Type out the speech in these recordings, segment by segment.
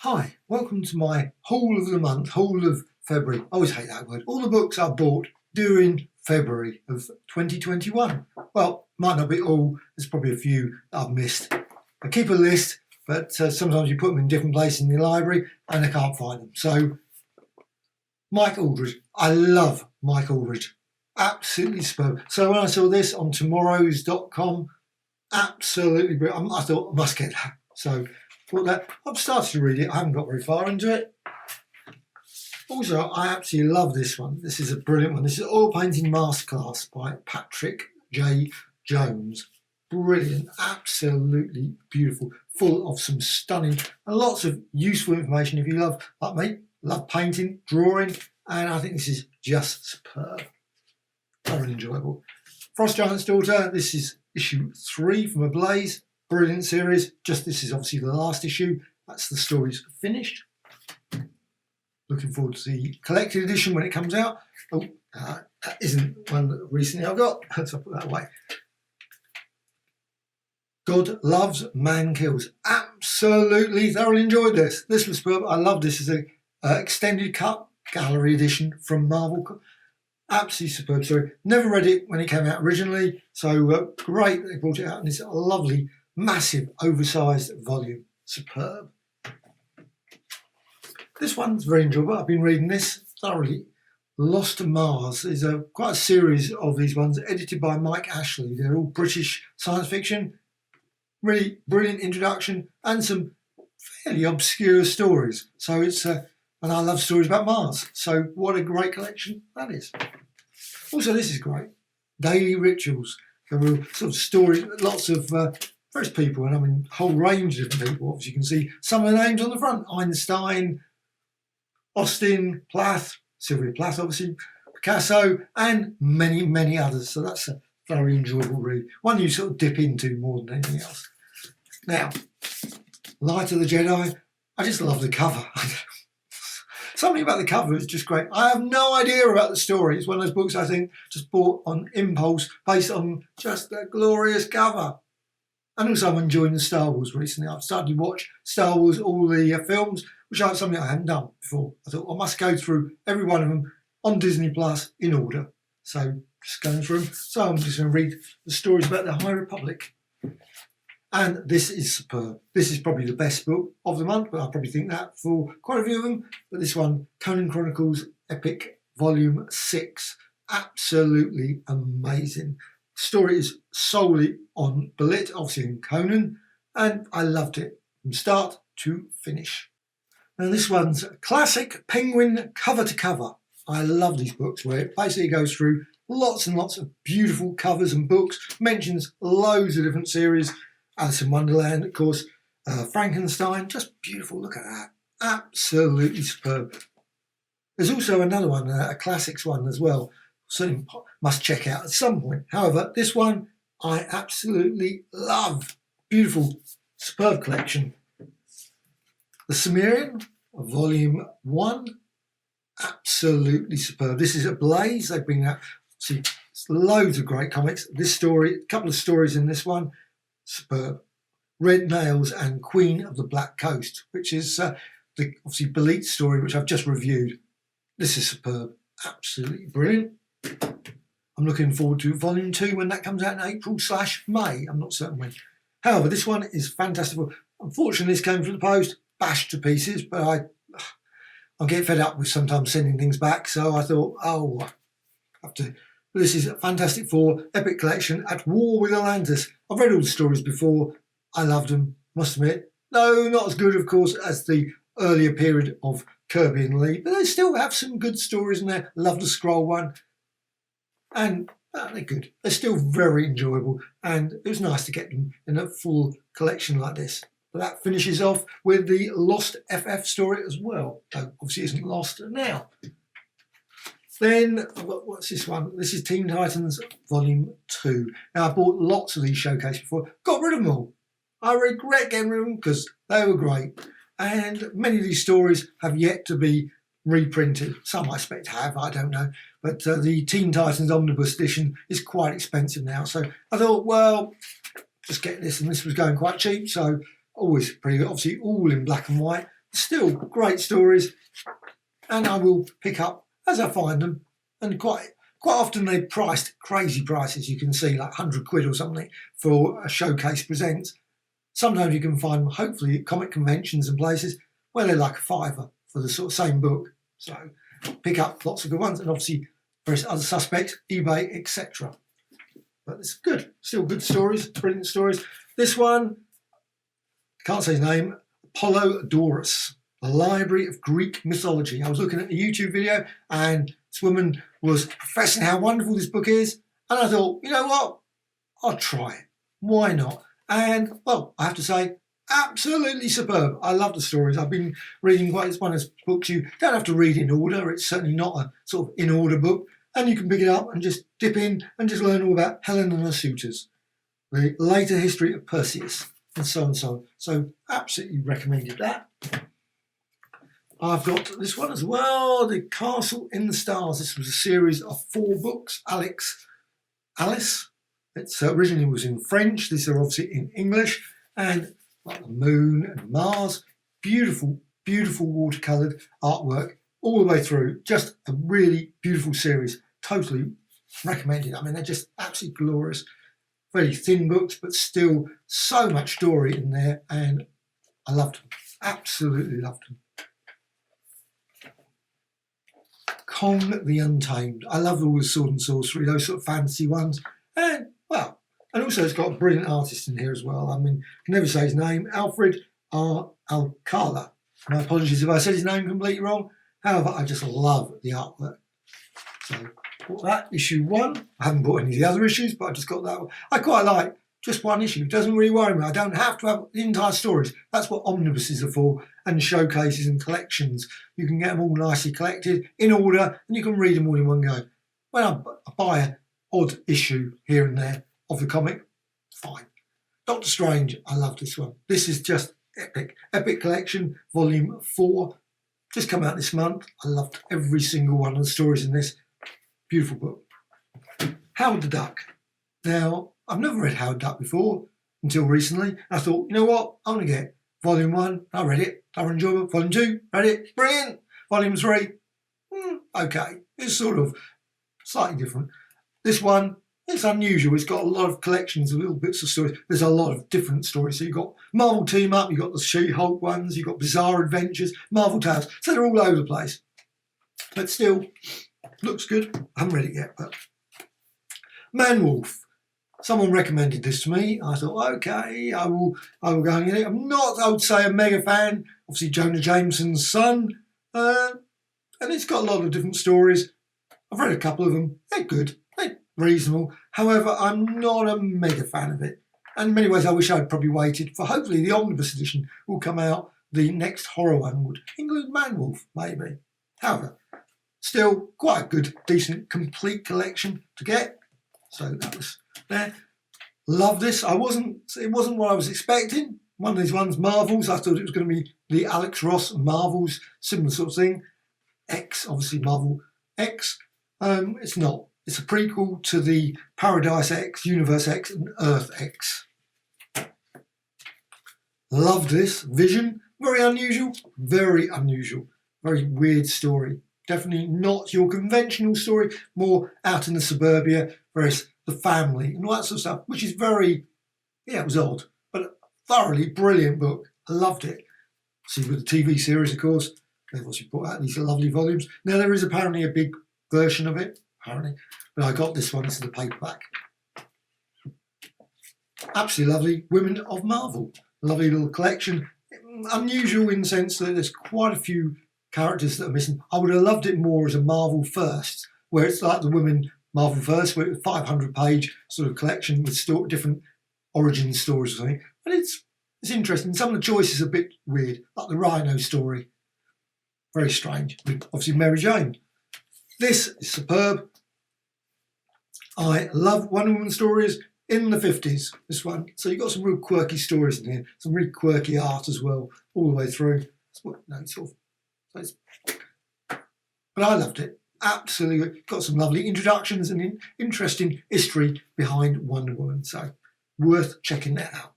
Hi, welcome to my haul of the month, haul of February. I always hate that word. All the books I bought during February of 2021. Well, might not be all, there's probably a few that I've missed. I keep a list, but sometimes you put them in different places in the library and I can't find them. So, Mike Aldridge. I love Mike Aldridge. Absolutely superb. So when I saw this on tomorrows.com, absolutely brilliant. I thought I must get that. So thought that. I've started to read it. I haven't got very far into it. Also, I absolutely love this one. This is a brilliant one. This is Oil Painting Masterclass by Patrick J. Jones. Brilliant, absolutely beautiful, full of some stunning and lots of useful information if you love, like me, love painting, drawing, and I think this is just superb. Very enjoyable. Frost Giant's Daughter. This is issue 3 from Ablaze. Brilliant series. Just this is obviously the last issue. That's the stories finished. Looking forward to the collected edition when it comes out. Oh, that isn't one that recently I got, so I'll put that away. God Loves, Man Kills. Absolutely thoroughly enjoyed this. This was superb. I love this as an extended cut gallery edition from Marvel. Absolutely superb story. Never read it when it came out originally, so great they brought it out in this lovely, massive, oversized volume. Superb. This one's very enjoyable. I've been reading this thoroughly. Lost to Mars is quite a series of these ones edited by Mike Ashley. They're all British science fiction. Really brilliant introduction and some fairly obscure stories. So it's, and I love stories about Mars. So what a great collection that is. Also, this is great. Daily Rituals. There were sort of stories, lots of various people, and I mean, a whole range of different people. Obviously, you can see some of the names on the front. Einstein, Austin, Plath, Sylvia Plath, obviously, Picasso, and many, many others. So that's a very enjoyable read. One you sort of dip into more than anything else. Now, Light of the Jedi. I just love the cover. Something about the cover is just great. I have no idea about the story. It's one of those books I think just bought on impulse based on just a glorious cover. And also I'm enjoying the Star Wars recently. I've started to watch Star Wars, all the films, which is something I hadn't done before. I thought I must go through every one of them on Disney Plus in order. So just going through them. So I'm just going to read the stories about the High Republic. And this is superb. This is probably the best book of the month, but I probably think that for quite a few of them. But this one, Conan Chronicles Epic Volume 6. Absolutely amazing. The story is solely on Belit, obviously in Conan, and I loved it from start to finish. Now this one's classic Penguin cover to cover. I love these books where it basically goes through lots and lots of beautiful covers and books, mentions loads of different series. Alice in Wonderland, of course, Frankenstein, just beautiful. Look at that. Absolutely superb. There's also another one, a classics one as well, so must check out at some point. However, this one I absolutely love. Beautiful, superb collection. The Cimmerian, Volume 1, absolutely superb. This is Ablaze. They bring out, see, loads of great comics. This story, a couple of stories in this one, superb. Red Nails and Queen of the Black Coast, which is the obviously Belit story, which I've just reviewed. This is superb. Absolutely brilliant. I'm looking forward to Volume 2 when that comes out in April/May. I'm not certain when. However, this one is fantastic. Unfortunately, this came from the post, bashed to pieces, but I get fed up with sometimes sending things back. So I thought, oh, I have to. This is a Fantastic Four Epic Collection at War with Atlantis. I've read all the stories before. I loved them, must admit. No, not as good, of course, as the earlier period of Kirby and Lee, but they still have some good stories in there. Love the Scroll one. And they're good. They're still very enjoyable. And it was nice to get them in a full collection like this. But that finishes off with the Lost FF story as well. Though obviously it isn't lost now. Then, what's this one? This is Teen Titans Volume 2. Now, I bought lots of these showcases before. Got rid of them all. I regret getting rid of them because they were great. And many of these stories have yet to be reprinted. Some I expect have, I don't know. But the Teen Titans Omnibus Edition is quite expensive now. So I thought, well, just get this. And this was going quite cheap. So always pretty good. Obviously, all in black and white. still great stories, and I will pick up as I find them. And quite often they're priced crazy prices. You can see like 100 quid or something for a showcase presents. Sometimes you can find them, hopefully, at comic conventions and places where they're like a £5 for the sort of same book. So pick up lots of good ones, and obviously various other suspects, eBay, etc. But it's good, still good stories, brilliant stories. This one, can't say his name, Apollo Doris, the Library of Greek Mythology. I was looking at a YouTube video and this woman was professing how wonderful this book is, and I thought, you know what, I'll try it. Why not? And, well, I have to say, absolutely superb. I love the stories. I've been reading quite, it's one of those books you don't have to read in order. It's certainly not a sort of in-order book. And you can pick it up and just dip in and just learn all about Helen and her suitors, the later history of Perseus, and so on and so on. So, absolutely recommended that. I've got this one as well, The Castle in the Stars. This was a series of 4 books. Alice. It originally was in French. These are obviously in English. And like the moon and Mars, beautiful, beautiful watercoloured artwork all the way through. Just a really beautiful series. Totally recommended. I mean, they're just absolutely glorious. Very thin books, but still so much story in there. And I loved them. Absolutely loved them. Conan the Untamed. I love all the sword and sorcery, those sort of fantasy ones. And, well, and also it's got a brilliant artist in here as well. I mean, I can never say his name. Alfred R. Alcala. My apologies if I said his name completely wrong. However, I just love the artwork. So, bought that, issue 1. I haven't bought any of the other issues, but I just got that one. I quite like just one issue. It doesn't really worry me. I don't have to have the entire stories. That's what omnibuses are for, and showcases and collections. You can get them all nicely collected in order, and you can read them all in one go. When I buy an odd issue here and there of the comic, fine. Doctor Strange, I love this one. This is just epic. Epic Collection, Volume 4. Just come out this month. I loved every single one of the stories in this. Beautiful book. Howard the Duck. Now, I've never read Howard the Duck before until recently. I thought, you know what, I'm going to get Volume 1. I read it. I enjoyed it. Volume 2, read it. Brilliant. Volume 3, okay. It's sort of slightly different. This one, it's unusual. It's got a lot of collections of little bits of stories. There's a lot of different stories. So you've got Marvel Team Up, you've got the She-Hulk ones, you've got Bizarre Adventures, Marvel Tales. So they're all over the place. But still, looks good. I haven't read it yet, but Man-Wolf. Someone recommended this to me. I thought, okay, I will go and get it. I'm not, I would say, a mega fan. Obviously, Jonah Jameson's son. And it's got a lot of different stories. I've read a couple of them. They're good. They're reasonable. However, I'm not a mega fan of it. And in many ways, I wish I'd probably waited for, hopefully, the omnibus edition will come out. The next horror one would include Man-Wolf, maybe. However, still quite a good, decent, complete collection to get. So that was there. Love this. It wasn't what I was expecting. One of these ones, Marvels. I thought it was going to be the Alex Ross Marvels, similar sort of thing. X, obviously Marvel X. It's not. It's a prequel to the Paradise X, Universe X, and Earth X. Love this. Vision. Very unusual. Very unusual. Very weird story. Definitely not your conventional story, more out in the suburbia, whereas the family and all that sort of stuff, which is very, it was odd, but a thoroughly brilliant book. I loved it. See, with the TV series, of course, they've also put out these lovely volumes. Now, there is apparently a big version of it, apparently, but I got this one. This is the paperback. Absolutely lovely. Women of Marvel. Lovely little collection. Unusual in the sense that there's quite a few characters that are missing. I would have loved it more as a Marvel First, where it's like the Women Marvel First, where it's a 500-page sort of collection with different origin stories or something. And it's interesting. Some of the choices are a bit weird, like the Rhino story. Very strange. With obviously Mary Jane. This is superb. I love Wonder Woman stories in the 50s, this one. So you've got some real quirky stories in here, some really quirky art as well, all the way through. But I loved it. Absolutely. Got some lovely introductions and interesting history behind Wonder Woman. So worth checking that out.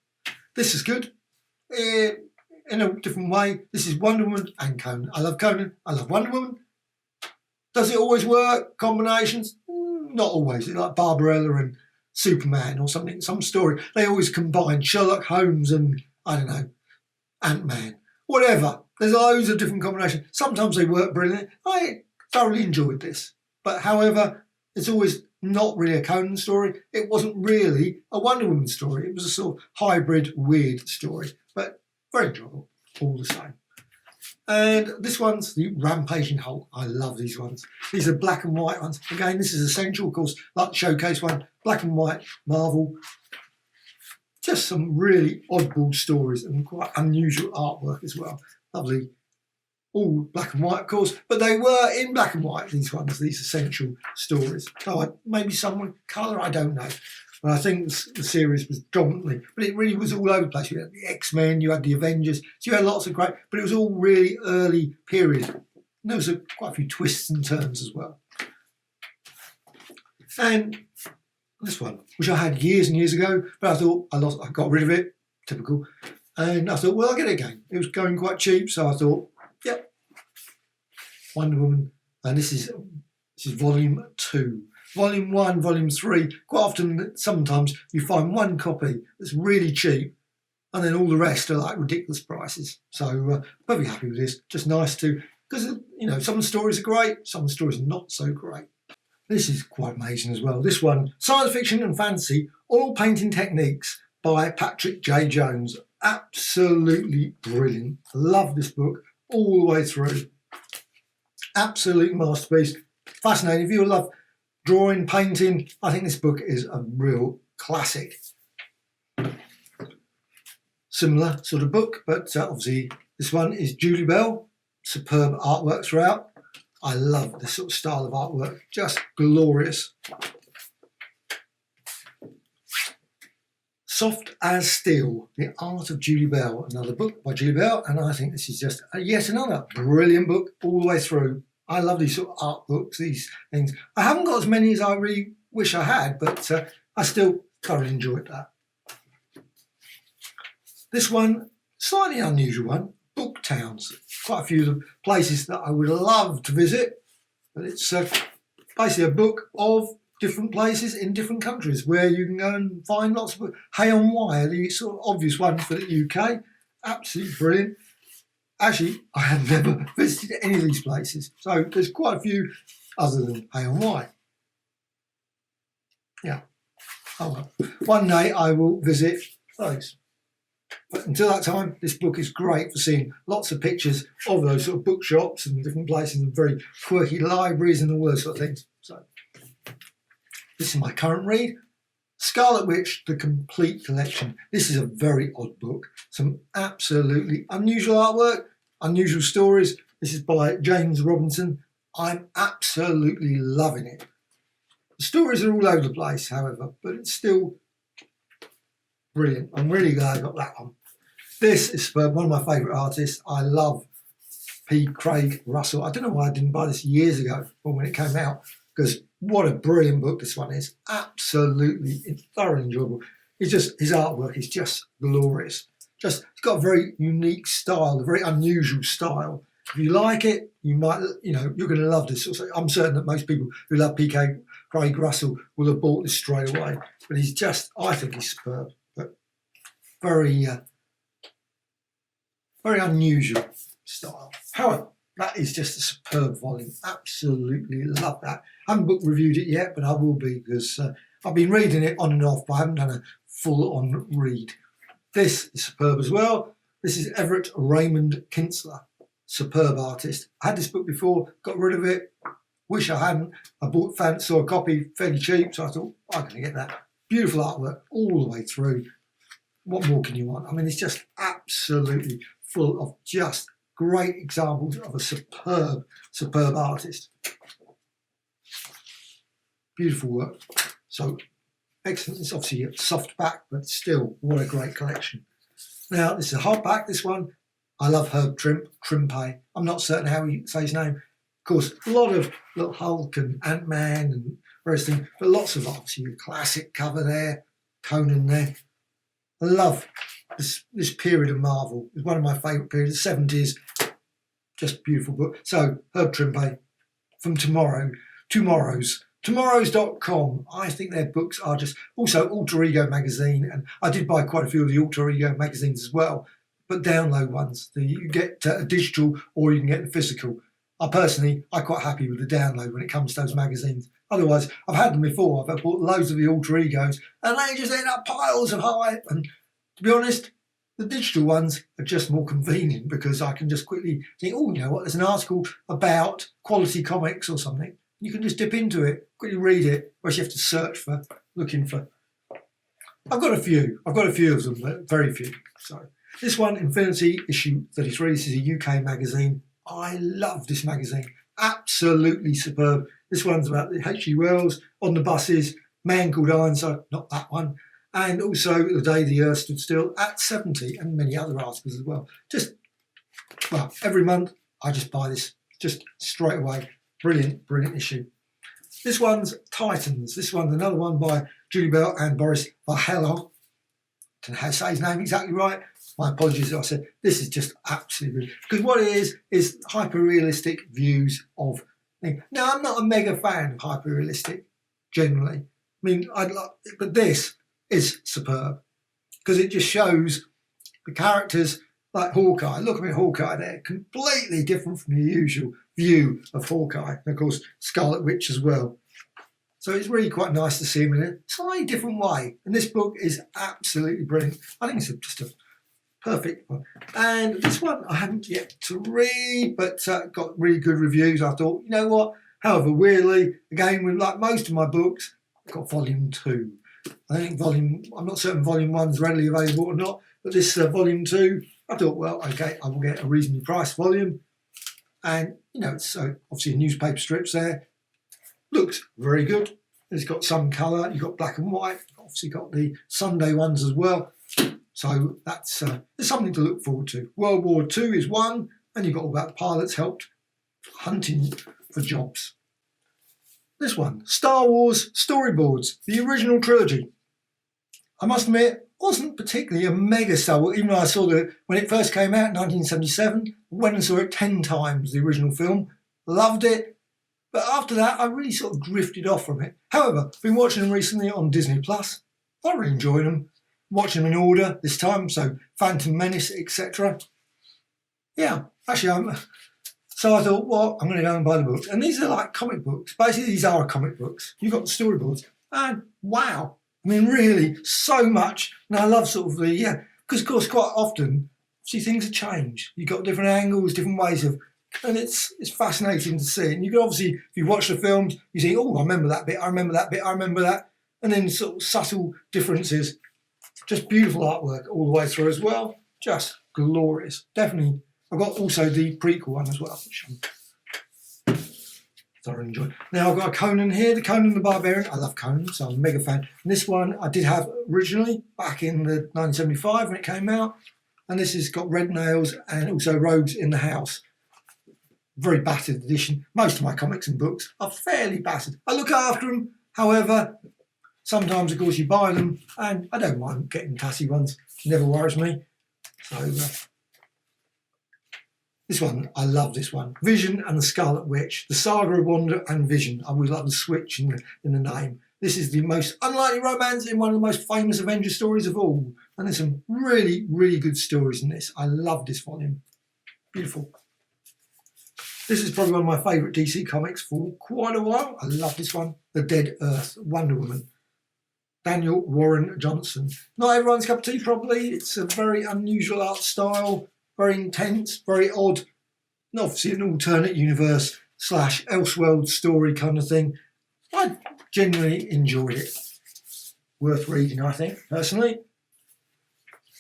This is good. in a different way. This is Wonder Woman and Conan. I love Conan. I love Wonder Woman. Does it always work? Combinations? Not always. It's like Barbarella and Superman or something. Some story. They always combine Sherlock Holmes and, I don't know, Ant-Man. Whatever. There's loads of different combinations. Sometimes they work brilliantly. I thoroughly enjoyed this. But however, it's always not really a Conan story. It wasn't really a Wonder Woman story. It was a sort of hybrid, weird story. But very enjoyable, all the same. And this one's the Rampaging Hulk. I love these ones. These are black and white ones. Again, this is essential, of course, like the showcase one. Black and white, Marvel. Just some really oddball stories and quite unusual artwork as well. Lovely. All black and white, of course, but they were in black and white, these ones, these essential stories. So maybe some with colour, I don't know. But I think the series was dominantly, but it really was all over the place. You had the X-Men, you had the Avengers, so you had lots of great, but it was all really early period. And there was quite a few twists and turns as well. And this one, which I had years and years ago, but I thought I got rid of it, typical. And I thought, well, I'll get it again. It was going quite cheap, so I thought, yep, Wonder Woman. And this is volume 2. Volume 1, volume 3, quite often, sometimes you find one copy that's really cheap and then all the rest are like ridiculous prices. So perfectly happy with this. Just nice to, because, you know, some of the stories are great, some of the stories are not so great. This is quite amazing as well. This one, Science Fiction and Fantasy, Oil Painting Techniques by Patrick J. Jones. Absolutely brilliant. Love this book all the way through. Absolute masterpiece. Fascinating. If you love drawing, painting, I think this book is a real classic. Similar sort of book, but obviously this one is Julie Bell. Superb artwork throughout. I love this sort of style of artwork. Just glorious. Soft as Steel, The Art of Julie Bell. Another book by Julie Bell, and I think this is just yet another brilliant book all the way through. I love these sort of art books, these things. I haven't got as many as I really wish I had, but I still thoroughly enjoyed that. This one, slightly unusual one, Book Towns. Quite a few of the places that I would love to visit, but it's basically a book of different places in different countries where you can go and find lots of books. Hay on Wye, the sort of obvious one for the UK. Absolutely brilliant. Actually, I have never visited any of these places, so there's quite a few other than Hay on Wye. Yeah. Oh well. One day I will visit those. But until that time, this book is great for seeing lots of pictures of those sort of bookshops and different places and very quirky libraries and all those sort of things. So this is my current read. Scarlet Witch, The Complete Collection. This is a very odd book. Some absolutely unusual artwork, unusual stories. This is by James Robinson. I'm absolutely loving it. The stories are all over the place, however, but it's still brilliant. I'm really glad I got that one. This is one of my favourite artists. I love P. Craig Russell. I don't know why I didn't buy this years ago when it came out, because what a brilliant book this one is. Absolutely, it's thoroughly enjoyable. It's just, his artwork is just glorious. Just, it's got a very unique style, a very unusual style. If you like it, you might, you know, you're going to love this. Also, I'm certain that most people who love P.K. Craig Russell will have bought this straight away. But he's just, I think he's superb. But very, very unusual style. However, that is just a superb volume. Absolutely love that. I haven't book reviewed it yet, but I will be, because I've been reading it on and off, but I haven't done a full-on read. This is superb as well. This is Everett Raymond Kinsler. Superb artist. I had this book before, got rid of it. Wish I hadn't. I saw a copy fairly cheap, so I thought, I'm going to get that. Beautiful artwork all the way through. What more can you want? I mean, it's just absolutely full of just great examples of a superb, superb artist. Beautiful work. So excellent. It's obviously a soft back, but still, what a great collection. Now, this is a hardback, this one. I love Herb Trimpe. I'm not certain how you say his name. Of course, a lot of little Hulk and Ant-Man and various things, but lots of obviously a classic cover there, Conan there. I love this period of Marvel. It's one of my favourite periods, the 70s. Just beautiful book. So, Herb Trimpe from Tomorrows.com. I think their books are just... Also, Alter Ego magazine, and I did buy quite a few of the Alter Ego magazines as well, but download ones. You get a digital or you can get the physical. I'm quite happy with the download when it comes to those magazines. Otherwise, I've had them before. I've bought loads of the Alter Egos, and they just end up piles of hype. And to be honest, the digital ones are just more convenient because I can just quickly think, oh, you know what, there's an article about quality comics or something. You can just dip into it, quickly read it, whereas you have to search for, looking for. I've got a few of them, but very few. So this one, Infinity issue 33, this is a UK magazine. I love this magazine, absolutely superb. This one's about the H.G. Wells, On the Buses, Man Called Ironside, not that one, and also The Day the Earth Stood Still at 70, and many other articles as well. Every month I just buy this, just straight away. Brilliant, brilliant issue. This one's Titans. This one's another one by Julie Bell and Boris Varhello. I don't know how to say his name exactly right. My apologies if I said this is just absolutely brilliant. Because what it is hyper-realistic views of things. Now, I'm not a mega fan of hyper-realistic, generally. I mean, but this is superb. Because it just shows the characters like Hawkeye. Look at me, Hawkeye there. Completely different from the usual view of Hawkeye. And of course, Scarlet Witch as well. So it's really quite nice to see him in a slightly different way. And this book is absolutely brilliant. I think it's just a perfect one. And this one I haven't yet to read, but got really good reviews. I thought, you know what? However, weirdly, again, with like most of my books, I've got volume 2. I'm not certain volume 1's readily available or not, but this volume 2, I thought, well, okay, I will get a reasonably priced volume. And, you know, it's obviously newspaper strips there. Looks very good. It's got some colour. You've got black and white. Obviously got the Sunday ones as well. So that's there's something to look forward to. World War II is one, and you've got all that pilots helped hunting for jobs. This one, Star Wars Storyboards, the original trilogy. I must admit, wasn't particularly a mega Star Wars, even though I saw when it first came out in 1977, went and saw it 10 times, the original film, loved it. But after that, I really sort of drifted off from it. However, I've been watching them recently on Disney+. I really enjoyed them. Watching them in order this time, so Phantom Menace, etc. Yeah, actually, so I thought, well, I'm going to go and buy the books. And these are like comic books. Basically, these are comic books. You've got the storyboards. And wow, I mean, really, so much. And I love sort of because of course, quite often, see, things have changed. You've got different angles, different ways of, and it's fascinating to see. And you can obviously, if you watch the films, you see, oh, I remember that bit, I remember that bit, I remember that. And then sort of subtle differences. Just beautiful artwork all the way through as well. Just glorious. Definitely. I've got also the prequel one as well, which I'm thoroughly enjoying. Now I've got a Conan here, the Conan the Barbarian. I love Conan, so I'm a mega fan. And this one I did have originally back in the 1975 when it came out. And this has got red nails and also Rogues in the House. Very battered edition. Most of my comics and books are fairly battered. I look after them, however. Sometimes, of course, you buy them, and I don't mind getting tatty ones. It never worries me. So, this one, I love this one. Vision and the Scarlet Witch. The Saga of Wanda and Vision. I always love the switch in the name. This is the most unlikely romance in one of the most famous Avengers stories of all. And there's some really, really good stories in this. I love this volume. Beautiful. This is probably one of my favourite DC comics for quite a while. I love this one. The Dead Earth, Wonder Woman. Daniel Warren Johnson. Not everyone's cup of tea, probably. It's a very unusual art style, very intense, very odd, and obviously an alternate universe / Elseworld story kind of thing. I genuinely enjoyed it. Worth reading, I think, personally.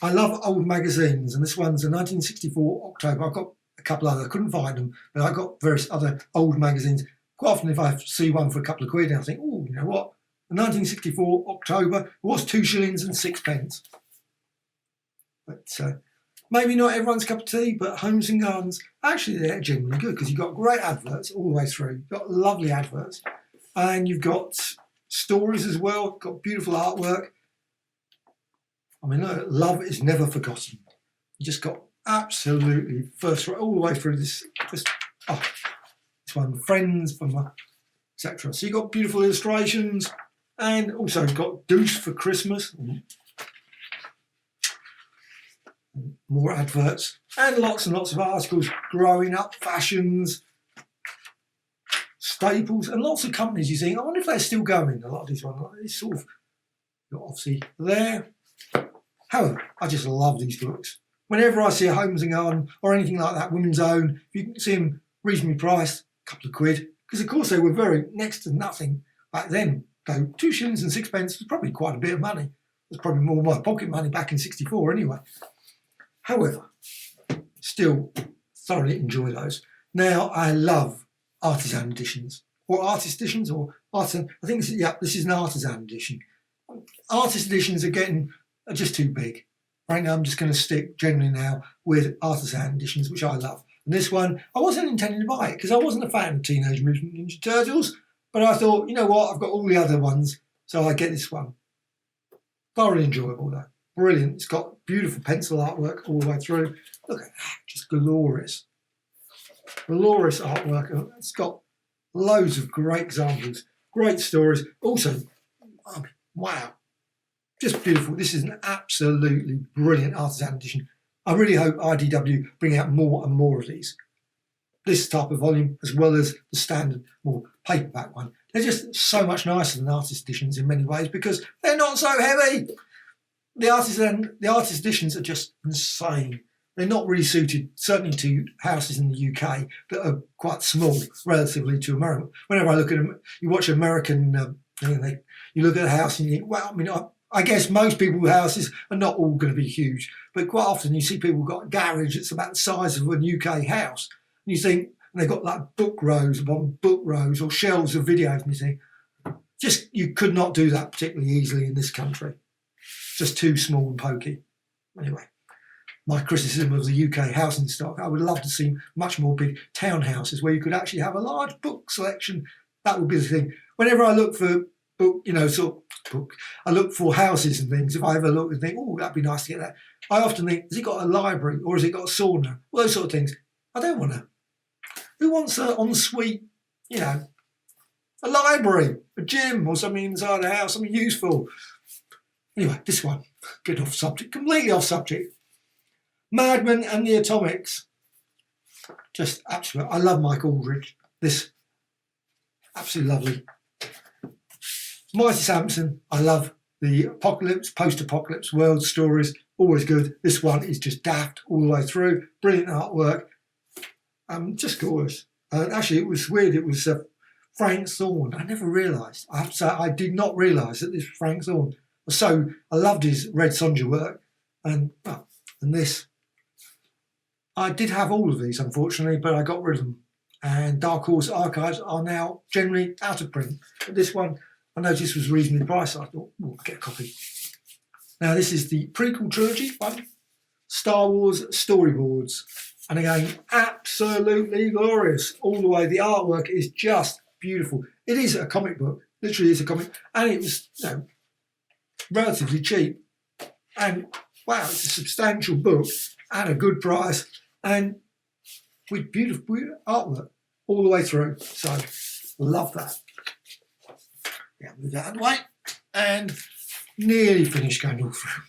I love old magazines, and this one's a 1964 October. I've got a couple other, I couldn't find them, but I've got various other old magazines. Quite often, if I see one for a couple of quid, I think, oh, you know what? 1964 October was 2 shillings and 6p. But maybe not everyone's cup of tea, but Homes and Gardens, actually they're genuinely good because you've got great adverts all the way through. You've got lovely adverts. And you've got stories as well, got beautiful artwork. I mean, look, love is never forgotten. You just got absolutely first rate all the way through this. This one, friends from etc. So you got beautiful illustrations, and also got Goose for Christmas. More adverts and lots of articles, growing up, fashions, staples, and lots of companies you think, I wonder if they're still going. A lot of these ones, it's sort of obviously there. However, I just love these books. Whenever I see a Homes and Garden or anything like that, Women's Own, if you can see them reasonably priced, a couple of quid, because of course they were very next to nothing back then. Though 2 shillings and 6p was probably quite a bit of money. It was probably more my pocket money back in '64 anyway. However, still thoroughly enjoy those. Now I love Artisan Editions, or Artist Editions, or Artisan. I think this is an Artisan Edition. Artist Editions are just too big. Right now I'm just going to stick generally now with Artisan Editions, which I love. And this one, I wasn't intending to buy it because I wasn't a fan of Teenage Mutant Ninja Turtles, but I thought, you know what, I've got all the other ones, so I get this one. Thoroughly enjoyable though. Brilliant. It's got beautiful pencil artwork all the way through. Look at that, just glorious. Glorious artwork. It's got loads of great examples, great stories. Also, wow, just beautiful. This is an absolutely brilliant Artisan Edition. I really hope IDW bring out more and more of these. This type of volume, as well as the standard, more paperback one. They're just so much nicer than Artist Editions in many ways because they're not so heavy. The Artist Editions are just insane. They're not really suited, certainly to houses in the UK that are quite small, relatively to America. Whenever I look at them, you watch American, you look at a house and you think, well, I mean, I guess most people's houses are not all going to be huge, but quite often you see people got a garage that's about the size of a UK house. And you think, and they've got like book rows upon book rows or shelves of videos, and you think, you could not do that particularly easily in this country. Just too small and pokey. Anyway, my criticism of the UK housing stock, I would love to see much more big townhouses where you could actually have a large book selection. That would be the thing. Whenever I look for I look for houses and things. If I ever look and think, oh, that'd be nice to get that, I often think, has it got a library or has it got a sauna? All those sort of things. I don't want to. Who wants an ensuite, a library, a gym or something inside a house, something useful? Anyway, this one, get off subject, completely off subject. Madman and the Atomics. Just absolute. I love Mike Aldridge. This, absolutely lovely. Mighty Samson, I love the apocalypse, post-apocalypse world stories, always good. This one is just daft all the way through. Brilliant artwork. Just gorgeous. Actually, it was weird. It was Frank Thorne. I never realised. I have to say, I did not realise that this was Frank Thorne. So I loved his Red Sonja work, and this. I did have all of these, unfortunately, but I got rid of them. And Dark Horse Archives are now generally out of print. But this one, I noticed was reasonably priced. So I thought, I'll get a copy. Now this is the Prequel Trilogy one, Star Wars Storyboards, and again, absolutely glorious all the way. The artwork is just beautiful. It is a comic book, literally is a comic, and it was relatively cheap, and wow, it's a substantial book at a good price and with beautiful artwork all the way through. So love that. Yeah, move that out of the way and nearly finished going all through.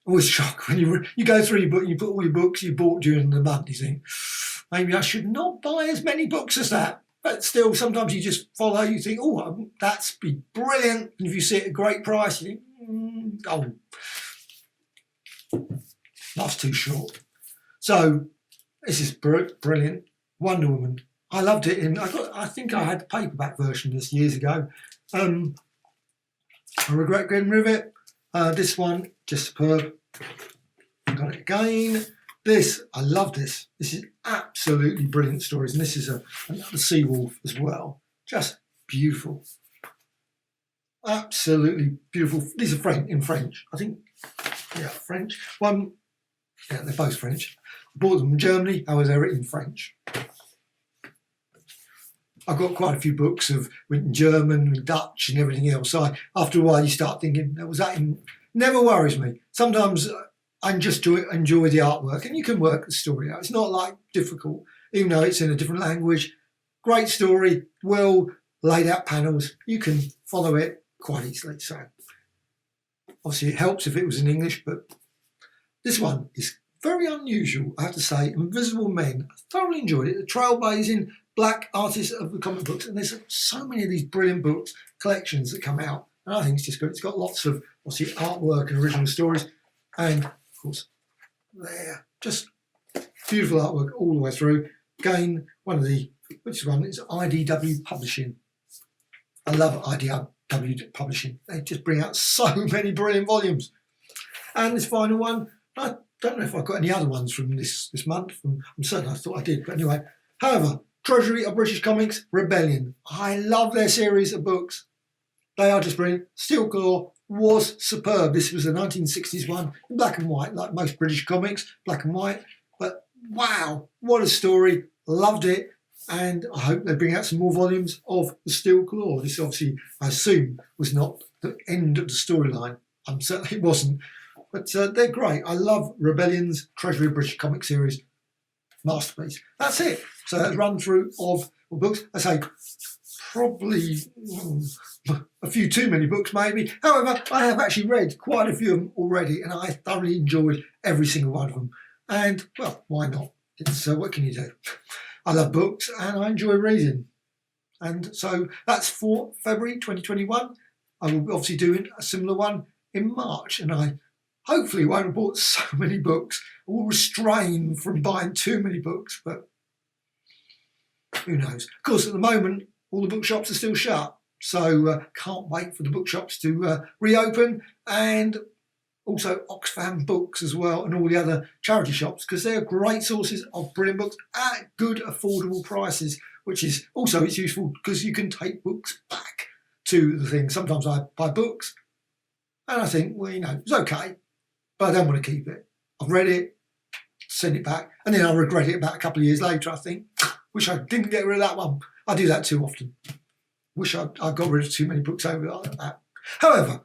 Always shocked when you go through your book, you put all your books you bought during the month, you think, maybe I should not buy as many books as that. But still, sometimes you just follow, you think, oh, that's be brilliant. And if you see it at a great price, you think, life's too short. So this is brilliant. Wonder Woman. I loved it. I think I had the paperback version of this years ago. I regret getting rid of it. This one, just superb. Got it again. This, I love this. This is absolutely brilliant stories. And this is another Seawolf as well. Just beautiful. Absolutely beautiful. These are in French. I think, yeah, French. One, yeah, they're both French. I bought them in Germany. However, they're written in French. I've got quite a few books of written German and Dutch and everything else. So after a while, you start thinking, was that in Never worries me. Sometimes I just enjoy the artwork, and you can work the story out. It's not like difficult, even though it's in a different language. Great story, well laid out panels. You can follow it quite easily. So obviously it helps if it was in English, but this one is very unusual, I have to say. Invisible Men. I thoroughly enjoyed it. The trailblazing black artists of the comic books, and there's so many of these brilliant books, collections that come out, and I think it's just good. It's got lots of obviously artwork and original stories, and of course, there, just beautiful artwork all the way through. Again, which one is IDW Publishing. I love IDW Publishing. They just bring out so many brilliant volumes. And this final one, I don't know if I've got any other ones from this month. I'm certain I thought I did, but anyway. However, Treasury of British Comics, Rebellion. I love their series of books. They are just brilliant. Steel Claw was superb. This was a 1960s one in black and white, like most British comics, black and white. But wow, what a story. Loved it. And I hope they bring out some more volumes of the Steel Claw. This obviously, I assume, was not the end of the storyline. I'm certain it wasn't. But they're great. I love Rebellion's Treasury of British Comics series. Masterpiece. That's it. So that's run through of books. I say probably a few too many books maybe. However, I have actually read quite a few of them already, and I thoroughly enjoyed every single one of them. And, well, why not? It's what can you do? I love books and I enjoy reading. And so that's for February 2021. I will be obviously doing a similar one in March, and I hopefully won't have bought so many books. I will refrain from buying too many books, but who knows? Of course, at the moment, all the bookshops are still shut, so can't wait for the bookshops to reopen, and also Oxfam Books as well, and all the other charity shops, because they're great sources of brilliant books at good, affordable prices, which is also it's useful because you can take books back to the thing. Sometimes I buy books and I think, well, it's okay, but I don't want to keep it. I've read it, send it back, and then I regret it about a couple of years later. I think, wish I didn't get rid of that one. I do that too often. Wish I got rid of too many books over like that. However,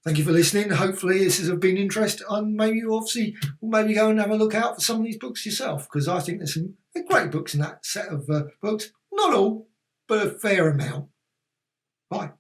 thank you for listening. Hopefully this has been interesting. And maybe you obviously will maybe go and have a look out for some of these books yourself, because I think there's some great books in that set of books. Not all, but a fair amount. Bye.